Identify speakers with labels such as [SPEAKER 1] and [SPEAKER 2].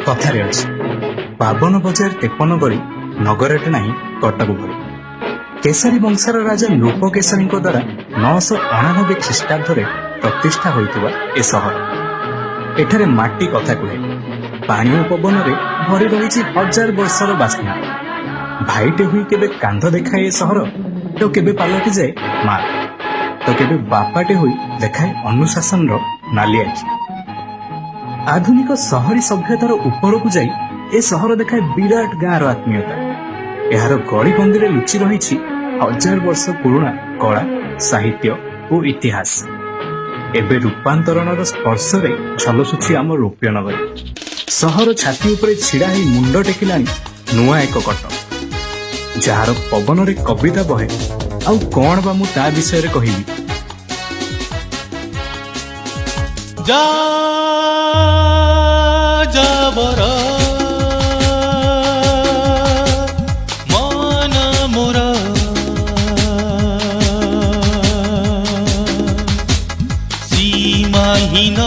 [SPEAKER 1] କଥାରେ ଅଛି, ପାବନ ବଜାର ତେପନ ଗଳି ନଗରଟେ ନାହିଁ କଟକ ଭଳି। କେଶରୀ ବଂଶର ରାଜା ନୃପକେଶରୀଙ୍କ ଦ୍ୱାରା 999 ଖ୍ରୀଷ୍ଟାବ୍ଦରେ ପ୍ରତିଷ୍ଠା ହୋଇଥିବା ଏ ସହର। ଏଠାରେ ମାଟି କଥା କୁହେ, ପାଣି ଓ ପବନରେ ଭରି ରହିଛି 1000 ବର୍ଷର ବାସ୍ନା। ଭାଇଟେ ହୋଇ କେବେ କାନ୍ଧ ଦେଖାଏ ଏ ସହର, ତ କେବେ ପାଲଟିଯାଏ ମା, ତ କେବେ ବାପାଟେ ହୋଇ ଦେଖାଏ ଅନୁଶାସନର ନାଲି ଆଖି। ଆଧୁନିକ ସହରୀ ସଭ୍ୟତାର ଉପରକୁ ଯାଇ ଏ ସହର ଦେଖାଏ ବିରାଟ ଗାଁର ଆତ୍ମୀୟତା। ଏହାର ଗଳିକନ୍ଦିରେ ଲୁଚି ରହିଛି 1000 ବର୍ଷ ପୁରୁଣା କଳା, ସାହିତ୍ୟ ଓ ଇତିହାସ। ଏବେ ରୂପାନ୍ତରଣର ସ୍ପର୍ଶରେ ଝଲସୁଛି ଆମ ରୌପ୍ୟ ନଗରୀ। ସହର ଛାତି ଉପରେ ଛିଡ଼ା ହେଇ ମୁଣ୍ଡ ଟେକିଲାଣି ନୂଆ ଏକ କଟକ, ଯାହାର ପବନରେ କବିତା ବହେ। ଆଉ କଣ ବା ମୁଁ ତା ବିଷୟରେ କହିବି।
[SPEAKER 2] যা যাবর মন মোর সীমাহীন